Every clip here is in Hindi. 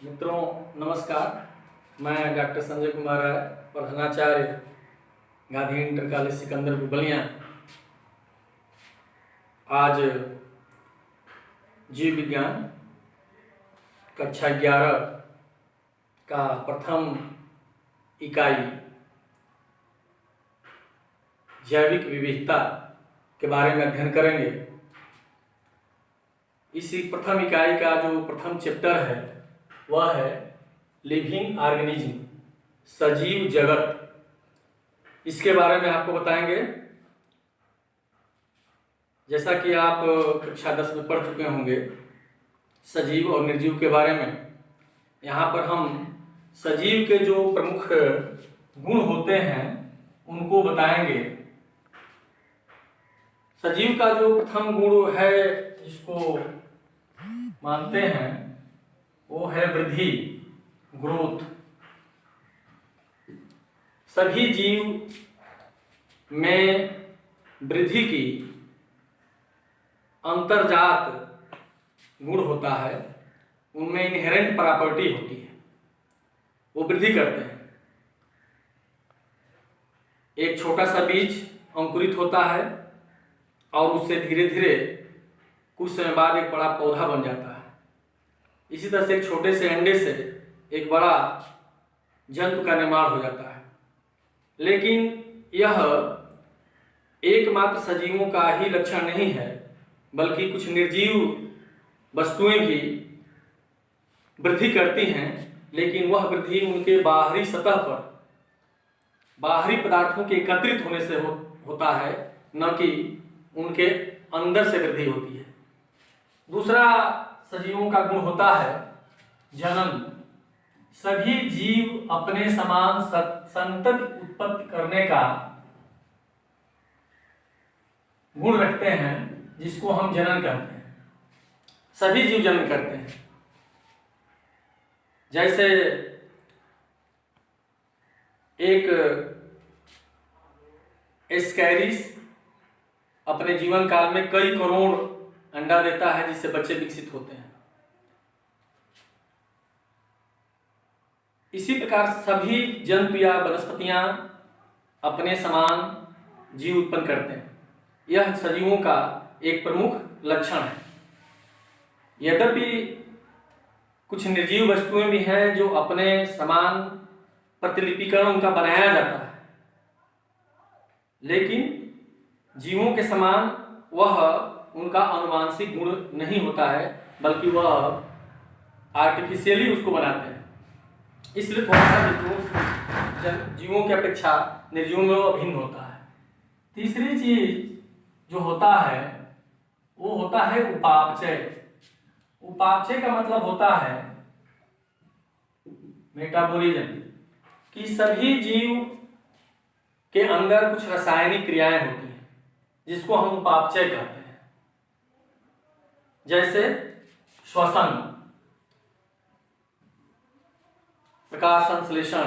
मित्रों नमस्कार। मैं डॉक्टर संजय कुमार राय, प्रधानाचार्य गांधी इंटर कॉलेज सिकंदरपुर बलिया। आज जीव विज्ञान कक्षा 11 का प्रथम इकाई जैविक विविधता के बारे में अध्ययन करेंगे। इसी प्रथम इकाई का जो प्रथम चैप्टर है वह है लिविंग ऑर्गेनिज्म, सजीव जगत। इसके बारे में आपको बताएंगे। जैसा कि आप कक्षा 10 में पढ़ चुके होंगे सजीव और निर्जीव के बारे में। यहाँ पर हम सजीव के जो प्रमुख गुण होते हैं उनको बताएंगे। सजीव का जो प्रथम गुण है जिसको मानते हैं वो है वृद्धि, ग्रोथ। सभी जीव में वृद्धि की अंतर्जात गुण होता है, उनमें इनहेरेंट प्रॉपर्टी होती है, वो वृद्धि करते हैं। एक छोटा सा बीज अंकुरित होता है और उससे धीरे धीरे कुछ समय बाद एक बड़ा पौधा बन जाता है। इसी तरह से एक छोटे से अंडे से एक बड़ा जंतु का निर्माण हो जाता है। लेकिन यह एकमात्र सजीवों का ही लक्षण नहीं है, बल्कि कुछ निर्जीव वस्तुएं भी वृद्धि करती हैं, लेकिन वह वृद्धि उनके बाहरी सतह पर बाहरी पदार्थों के एकत्रित होने से होता है, न कि उनके अंदर से वृद्धि होती है। दूसरा सजीवों का गुण होता है जनन। सभी जीव अपने समान संतति उत्पत्ति करने का गुण रखते हैं, जिसको हम जनन कहते हैं। सभी जीव जनन करते हैं। जैसे एक एस्कैरिस अपने जीवन काल में कई करोड़ अंडा देता है, जिससे बच्चे विकसित होते हैं। इसी प्रकार सभी जंतु या वनस्पतियां अपने समान जीव उत्पन्न करते हैं। यह सजीवों का एक प्रमुख लक्षण है। यद्यपि कुछ निर्जीव वस्तुएं भी हैं जो अपने समान प्रतिलिपिकरण उनका बनाया जाता है, लेकिन जीवों के समान वह उनका अनुवांशिक गुण नहीं होता है, बल्कि वह आर्टिफिशियली उसको बनाते हैं। इसलिए थोड़ा सा जीवों की अपेक्षा निर्जीवों में वो अभिन्न होता है। तीसरी चीज जो होता है वो होता है उपापचय। उपापचय का मतलब होता है मेटाबॉलिज्म, कि सभी जीव के अंदर कुछ रासायनिक क्रियाएं होती हैं जिसको हम उपापचय कहते हैं। जैसे श्वसन, प्रकाश संश्लेषण,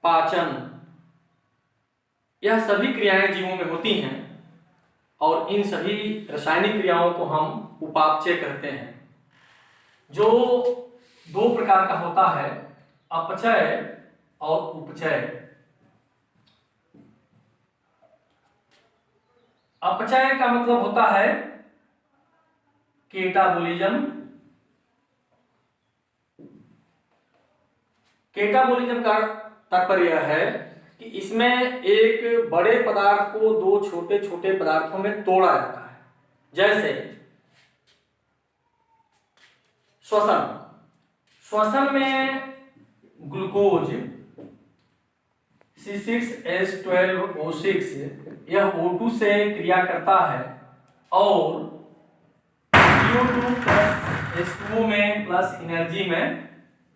पाचन, यह सभी क्रियाएं जीवों में होती हैं और इन सभी रासायनिक क्रियाओं को हम उपापचय कहते हैं। जो दो प्रकार का होता है, अपचय और उपचय। अपचय का मतलब होता है केटाबोलिज्म। केटाबोलिज्म का तात्पर्य यह है कि इसमें एक बड़े पदार्थ को दो छोटे छोटे पदार्थों में तोड़ा जाता है। जैसे श्वसन। श्वसन में ग्लूकोज C6H12O6 यह O2 से क्रिया करता है और CO2 प्लस H2O में प्लस एनर्जी में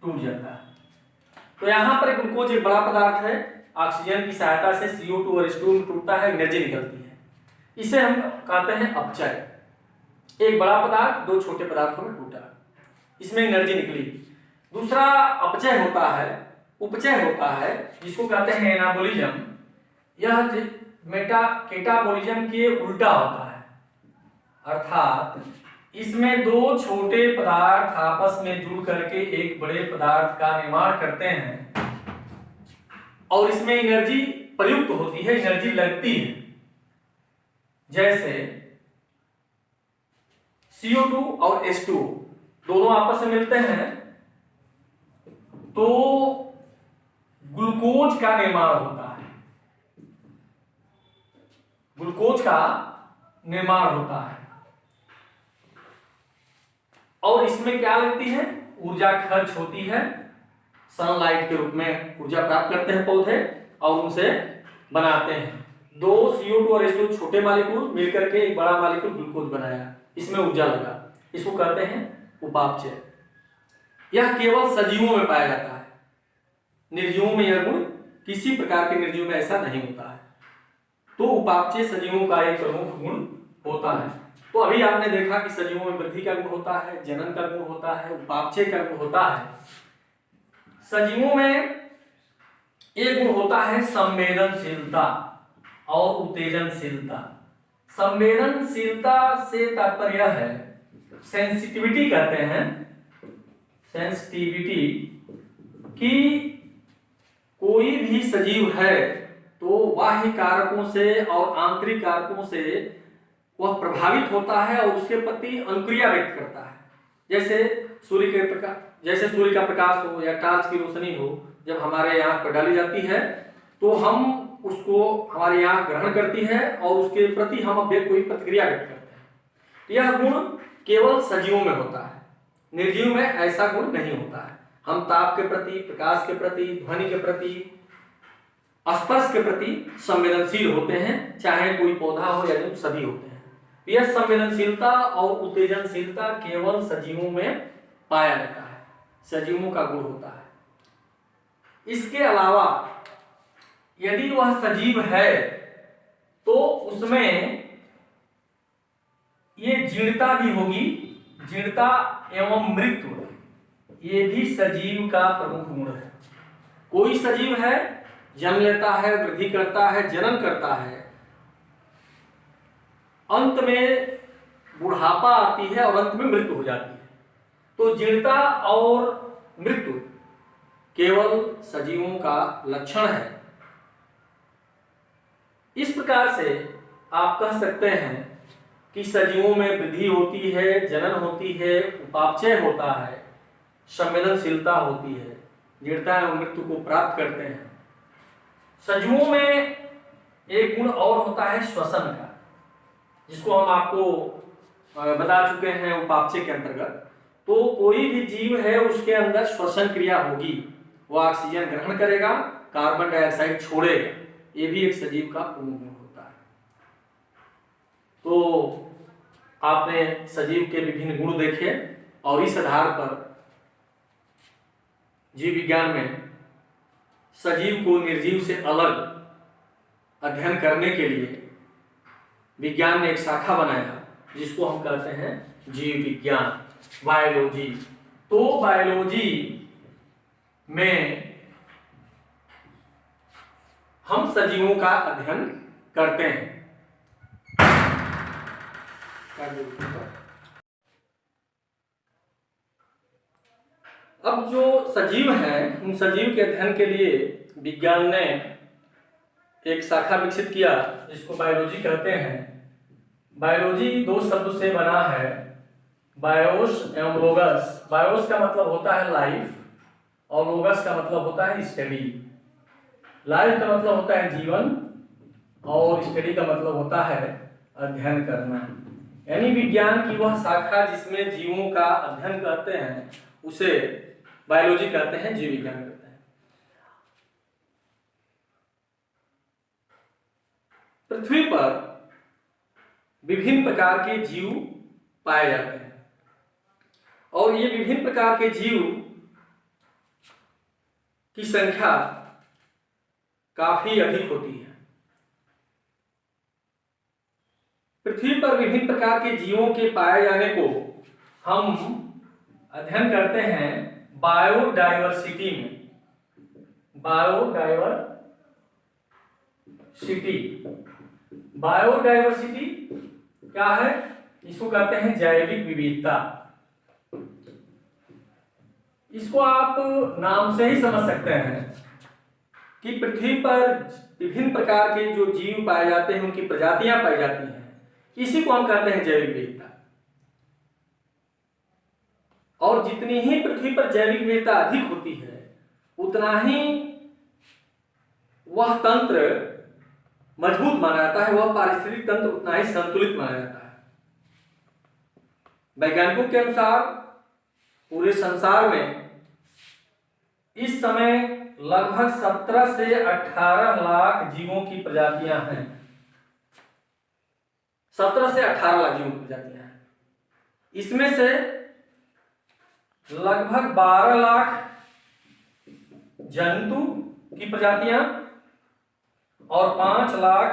टूट जाता है। तो यहाँ पर ग्लूकोज एक बड़ा पदार्थ है, ऑक्सीजन की सहायता से CO2 और H2O में टूटता है, एनर्जी निकलती है। इसे हम कहते हैं अपचय। एक बड़ा पदार्थ दो छोटे पदार्थों में टूटा, इसमें एनर्जी निकली। दूसरा अपचय होता है, उपचय होता है, जिसको कहते हैं एनाबोलिज्म। यह केटाबोलिज्म के उल्टा होता है, अर्थात इसमें दो छोटे पदार्थ आपस में जुड़ करके एक बड़े पदार्थ का निर्माण करते हैं और इसमें एनर्जी प्रयुक्त होती है, एनर्जी लगती है। जैसे CO2 और H2 दोनों आपस में मिलते हैं तो ग्लूकोज का निर्माण होता है, ग्लूकोज का निर्माण होता है। और इसमें क्या लगती है, ऊर्जा खर्च होती है, सनलाइट के रूप में ऊर्जा प्राप्त करते हैं पौधे और उनसे बनाते हैं। दो CO2 और H2 छोटे मालिक्यूल मिलकर के एक बड़ा मालिक्यूल ग्लूकोज बनाया, इसमें ऊर्जा लगा, इसको कहते हैं उपापचय। यह केवल सजीवों में पाया जाता है, निर्जीवों में यह गुण किसी प्रकार के निर्जीव में ऐसा नहीं होता है। तो उपापचय सजीवों का एक प्रमुख गुण होता है। तो अभी आपने देखा कि सजीवों में वृद्धि का गुण होता है, जनन का गुण होता है, उपापचय का गुण होता है। सजीवों में एक गुण होता है संवेदनशीलता और उत्तेजनशीलता। संवेदनशीलता से तात्पर्य है, सेंसिटिविटी कहते हैं, सेंसिटिविटी, कि कोई भी सजीव है तो बाह्य कारकों से और आंतरिक कारकों से वह प्रभावित होता है और उसके प्रति अनुक्रिया व्यक्त करता है। जैसे सूर्य का प्रकाश हो या टार्च की रोशनी हो, जब हमारे आंख पर डाली जाती है तो हम उसको, हमारी आंख ग्रहण करती है और उसके प्रति हम कोई प्रतिक्रिया व्यक्त करते हैं। यह गुण केवल सजीवों में होता है, निर्जीव में ऐसा गुण नहीं होता है। हम ताप के प्रति, प्रकाश के प्रति, ध्वनि के प्रति, स्पर्श के प्रति संवेदनशील होते हैं, चाहे कोई पौधा हो या जंतु, सभी होते हैं। यह संवेदनशीलता और उत्तेजनशीलता केवल सजीवों में पाया जाता है, सजीवों का गुण होता है। इसके अलावा यदि वह सजीव है तो उसमें ये जीर्णता भी होगी, जीर्णता एवं मृत्यु, ये भी सजीव का प्रमुख गुण है। कोई सजीव है, जन्म लेता है, वृद्धि करता है, जनन करता है, अंत में बुढ़ापा आती है और अंत में मृत्यु हो जाती है। तो जीर्णता और मृत्यु केवल सजीवों का लक्षण है। इस प्रकार से आप कह सकते हैं कि सजीवों में वृद्धि होती है, जनन होती है, उपापचय होता है, संवेदनशीलता होती है, जीर्णता एवं मृत्यु को प्राप्त करते हैं। सजीवों में एक गुण और होता है श्वसन का, जिसको हम आपको बता चुके हैं उपापचय के अंतर्गत। तो कोई भी जीव है उसके अंदर श्वसन क्रिया होगी, वो ऑक्सीजन ग्रहण करेगा, कार्बन डाइऑक्साइड छोड़ेगा, ये भी एक सजीव का प्रमुख गुण होता है। तो आपने सजीव के विभिन्न गुण देखे और इस आधार पर जीव विज्ञान में सजीव को निर्जीव से अलग अध्ययन करने के लिए विज्ञान ने एक शाखा बनाया जिसको हम कहते हैं जीव विज्ञान, बायोलॉजी। तो बायोलॉजी में हम सजीवों का अध्ययन करते हैं। अब जो सजीव हैं, उन सजीव के अध्ययन के लिए विज्ञान ने एक शाखा विकसित किया जिसको बायोलॉजी कहते हैं। बायोलॉजी दो शब्द से बना है, बायोस एवं लोगस। बायोस का मतलब होता है लाइफ और लोगस का मतलब होता है स्टडी। लाइफ का मतलब होता है जीवन और स्टडी का मतलब होता है अध्ययन करना। यानी विज्ञान की वह शाखा जिसमें जीवों का अध्ययन करते हैं उसे बायोलॉजी कहते हैं, जीव विज्ञान कहते हैं। पृथ्वी पर विभिन्न प्रकार के जीव पाए जाते हैं और ये विभिन्न प्रकार के जीव की संख्या काफी अधिक होती है। पृथ्वी पर विभिन्न प्रकार के जीवों के पाए जाने को हम अध्ययन करते हैं बायोडाइवर्सिटी में। बायोडाइवर्सिटी क्या है? इसको कहते हैं जैविक विविधता। इसको आप नाम से ही समझ सकते हैं कि पृथ्वी पर विभिन्न प्रकार के जो जीव पाए जाते हैं, उनकी प्रजातियां पाई जाती हैं, इसी को हम कहते हैं जैविक विविधता। और जितनी ही पृथ्वी पर जैविक विविधता अधिक होती है, उतना ही वह तंत्र मजबूत माना जाता है, वह पारिस्थितिक तंत्र उतना ही संतुलित माना जाता है। वैज्ञानिकों के अनुसार पूरे संसार में इस समय लगभग 17 से 18 लाख जीवों की प्रजातियां हैं। 17 से 18 लाख जीवों की प्रजातियां हैं। इसमें से लगभग 12 लाख जंतु की प्रजातियां और 5 लाख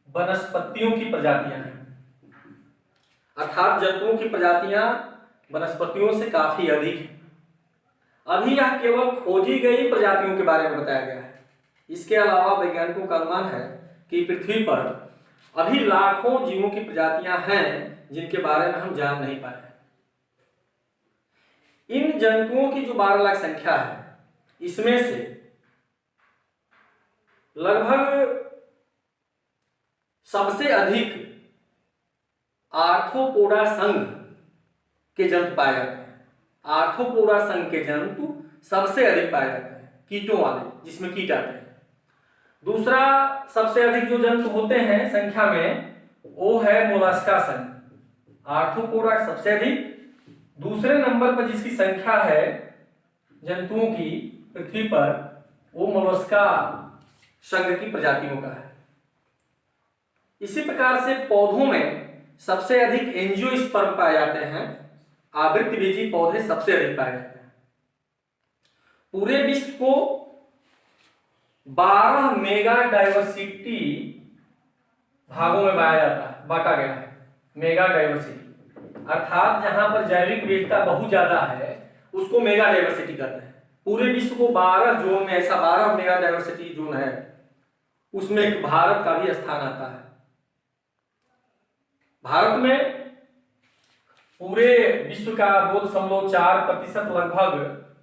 वनस्पतियों की प्रजातियां हैं। अर्थात जंतुओं की प्रजातियां वनस्पतियों से काफी अधिक है। अभी यह केवल खोजी गई प्रजातियों के बारे में बताया गया है। इसके अलावा वैज्ञानिकों का अनुमान है कि पृथ्वी पर अभी लाखों जीवों की प्रजातियां हैं जिनके बारे में हम जान नहीं पाए। इन जंतुओं की जो 12 लाख संख्या है, इसमें से लगभग सबसे अधिक आर्थ्रोपोडा संघ के जंतु पाए जाते हैं। आर्थ्रोपोडा संघ के जंतु सबसे अधिक पाए जाते हैं, कीटों वाले, जिसमें कीट आते हैं। दूसरा सबसे अधिक जो जंतु होते हैं संख्या में, वो है मोलस्का संघ। आर्थ्रोपोडा सबसे अधिक। दूसरे नंबर पर जिसकी संख्या है जंतुओं की पृथ्वी पर, वो मोलस्का संघ की प्रजातियों का है। इसी प्रकार से पौधों में सबसे अधिक एंजियोस्पर्म पाए जाते हैं। आवृतबीजी पौधे सबसे अधिक पाए जाते हैं। पूरे विश्व को 12 मेगा डाइवर्सिटी भागों में बांटा गया है। मेगा डाइवर्सिटी अर्थात जहां पर जैविक विविधता बहुत ज्यादा है, उसको मेगा डाइवर्सिटी कहते हैं। पूरे विश्व को 12 जोन में, ऐसा 12 मेगा डाइवर्सिटी जोन है, उसमें एक भारत का भी स्थान आता है। भारत में पूरे विश्व का 2.4% लगभग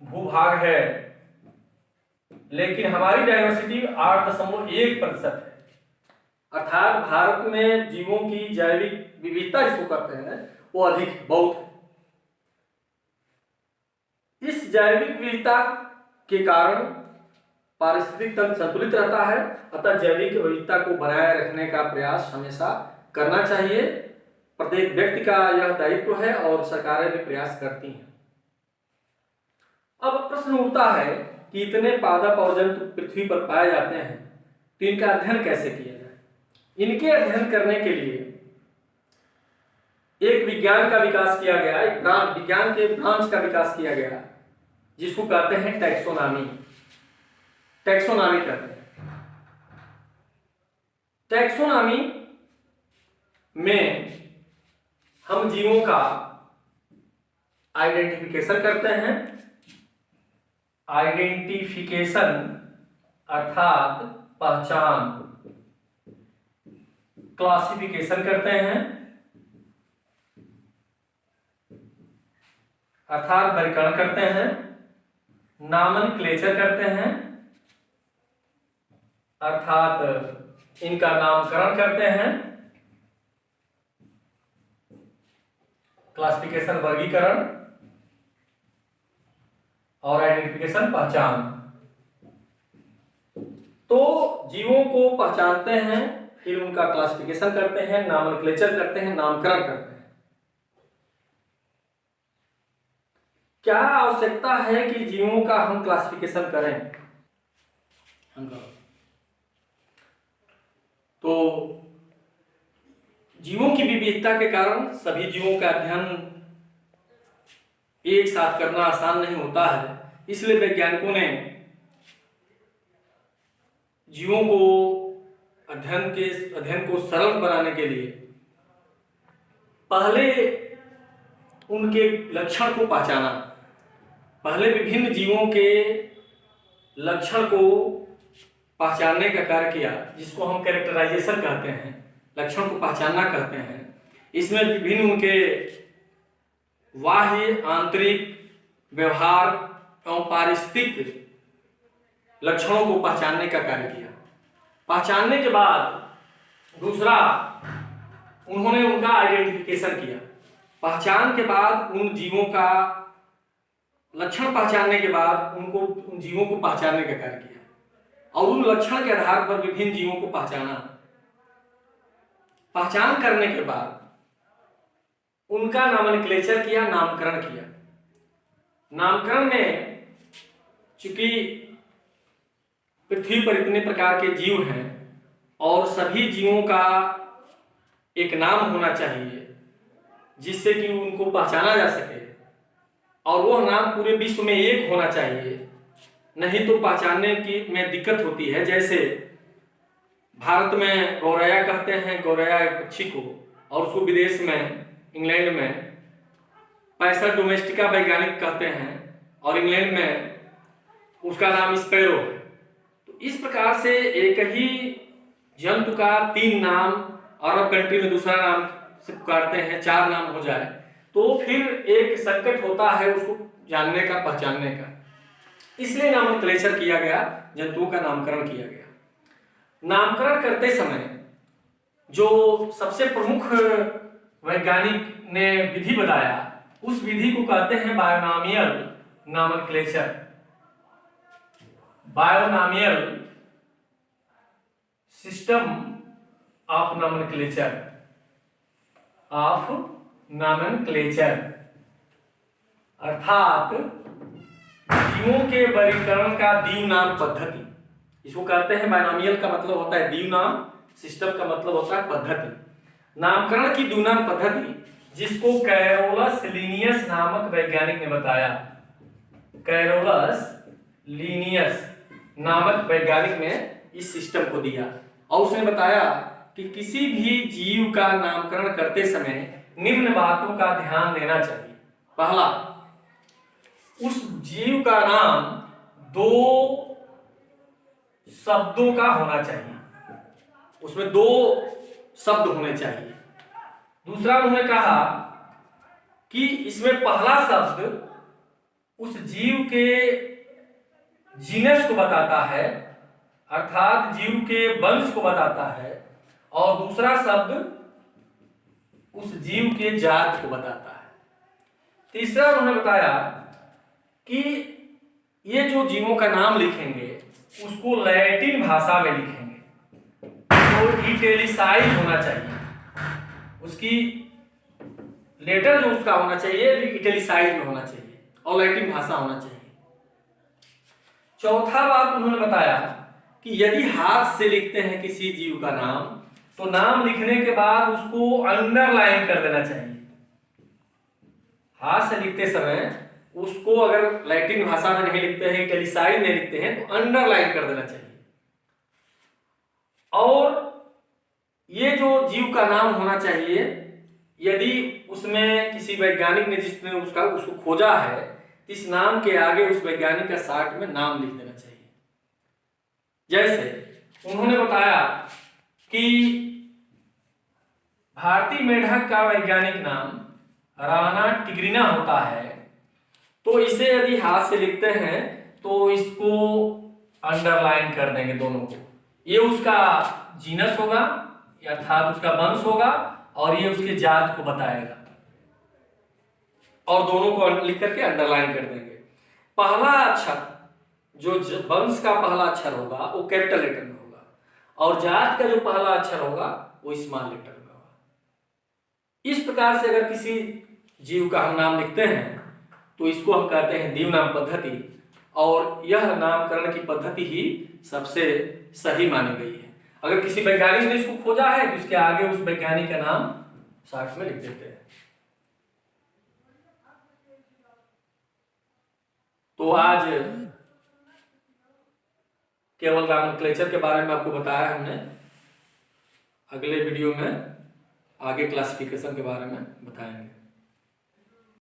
भूभाग है, लेकिन हमारी डाइवर्सिटी 8.1% है। अर्थात भारत में जीवों की जैविक विविधता जिसको कहते हैं, वो अधिक बहुत है। इस जैविक विविधता के कारण पारिस्थितिक तंत्र संतुलित रहता है। अतः जैविक विविधता को बनाए रखने का प्रयास हमेशा करना चाहिए। प्रत्येक व्यक्ति का यह दायित्व है और सरकारें भी प्रयास करती हैं। अब प्रश्न उठता है कि इतने पादप और जंतु पृथ्वी पर पाए जाते हैं, तो इनका अध्ययन कैसे किया जाए। इनके अध्ययन करने के लिए एक विज्ञान का विकास किया गया, एक विज्ञान के ब्रांच का विकास किया गया, जिसको कहते हैं टैक्सोनॉमी। टैक्सोनॉमी कहते हैं। टैक्सोनॉमी में हम जीवों का आइडेंटिफिकेशन करते हैं। आइडेंटिफिकेशन अर्थात पहचान, क्लासिफिकेशन करते हैं अर्थात वर्गीकरण करते हैं, नामनक्लेचर करते हैं अर्थात इनका नामकरण करते हैं, क्लासिफिकेशन वर्गीकरण और आइडेंटिफिकेशन पहचान। तो जीवों को पहचानते हैं, फिर उनका क्लासिफिकेशन करते हैं, नामनक्लेचर करते हैं, नामकरण करते हैं। क्या आवश्यकता है कि जीवों का हम क्लासिफिकेशन करें? तो जीवों की विविधता के कारण सभी जीवों का अध्ययन एक साथ करना आसान नहीं होता है। इसलिए वैज्ञानिकों ने जीवों को अध्ययन को सरल बनाने के लिए पहले उनके लक्षण को पहचाना। पहले विभिन्न जीवों के लक्षण को पहचानने का कार्य किया, जिसको हम कैरेक्टराइजेशन कहते हैं, लक्षण को पहचानना कहते हैं। इसमें विभिन्न उनके बाह्य, आंतरिक, व्यवहार एवं पारिस्थितिक लक्षणों को पहचानने का कार्य किया। पहचानने के बाद दूसरा उन्होंने उनका आइडेंटिफिकेशन किया। पहचान के बाद उन जीवों का लक्षण पहचानने के बाद उन जीवों को पहचानने का कार्य किया और उन लक्षण के आधार पर विभिन्न जीवों को पहचाना। पहचान करने के बाद उनका नॉमेनक्लेचर किया, नामकरण किया। नामकरण में चूंकि पृथ्वी पर इतने प्रकार के जीव हैं और सभी जीवों का एक नाम होना चाहिए जिससे कि उनको पहचाना जा सके और वह नाम पूरे विश्व में एक होना चाहिए, नहीं तो पहचानने की में दिक्कत होती है। जैसे भारत में गौरैया कहते हैं, गौरैया एक पक्षी को, और उसको विदेश में इंग्लैंड में पैसा डोमेस्टिका वैज्ञानिक कहते हैं और इंग्लैंड में उसका नाम स्पैरो है। तो इस प्रकार से एक ही जंतु का 3 नाम, अरब कंट्री में दूसरा नाम से पुकारते हैं, 4 नाम हो जाए तो फिर एक संकट होता है उसको जानने का, पहचानने का। इसलिए नॉमेनक्लेचर किया गया, जंतुओं का नामकरण किया गया। नामकरण करते समय जो सबसे प्रमुख वैज्ञानिक ने विधि बताया उस विधि को कहते हैं binomial nomenclature. Binomial system of nomenclature, अर्थात जीवों के वर्गीकरण का द्विनाम पद्धति। इसको कहते हैं, बायोनॉमियल का मतलब होता है द्विनाम, सिस्टम का मतलब होता है पद्धति। नामकरण की द्विनाम पद्धति जिसको कैरोलस लीनियस नामक वैज्ञानिक ने बताया। कैरोलस लीनियस नामक वैज्ञानिक ने इस सिस्टम को दिया और उसने बताया कि किसी भी जीव का नामकरण करते समय निम्न बातों का ध्यान देना चाहिए। पहला, उस जीव का नाम 2 शब्दों का होना चाहिए, उसमें 2 शब्द होने चाहिए। दूसरा उन्होंने कहा कि इसमें पहला शब्द उस जीव के जीनस को बताता है, अर्थात जीव के वंश को बताता है, और दूसरा शब्द उस जीव के जात को बताता है। तीसरा उन्होंने बताया कि ये जो जीवों का नाम लिखेंगे उसको लैटिन भाषा में लिखेंगे, तो इटैलिसाइज होना चाहिए, उसकी लेटर जो उसका होना चाहिए इटैलिसाइज में होना चाहिए और लैटिन भाषा होना चाहिए। चौथा बात उन्होंने बताया कि यदि हाथ से लिखते हैं किसी जीव का नाम तो नाम लिखने के बाद उसको अंडरलाइन कर देना चाहिए। हाथ से लिखते समय उसको अगर लैटिन भाषा में नहीं लिखते हैं, इटैलिसाइज में लिखते हैं तो अंडरलाइन कर देना चाहिए। और ये जो जीव का नाम होना चाहिए, यदि उसमें किसी वैज्ञानिक ने जिसने उसको खोजा है, इस नाम के आगे उस वैज्ञानिक का शार्ट में नाम लिख देना चाहिए। जैसे उन्होंने बताया कि भारतीय मेढक का वैज्ञानिक नाम राना टिग्रिना होता है, तो इसे यदि हाथ से लिखते हैं तो इसको अंडरलाइन कर देंगे दोनों को। ये उसका जीनस होगा अर्थात उसका वंश होगा और ये उसके जात को बताएगा, और दोनों को लिख करके अंडरलाइन कर देंगे। पहला अक्षर जो वंश का पहला अक्षर होगा वो कैपिटल लेटर में होगा और जात का जो पहला अक्षर होगा वो स्मॉल लेटर में होगा। इस प्रकार से अगर किसी जीव का हम नाम लिखते हैं तो इसको हम कहते हैं द्विनाम पद्धति, और यह नामकरण की पद्धति ही सबसे सही मानी गई है। अगर किसी वैज्ञानिक ने इसको खोजा है तो इसके आगे उस वैज्ञानिक का नाम साथ में लिख देते हैं। तो आज केवल नॉमेनक्लेचर के बारे में आपको बताया हमने। अगले वीडियो में आगे क्लासिफिकेशन के बारे में बताएंगे।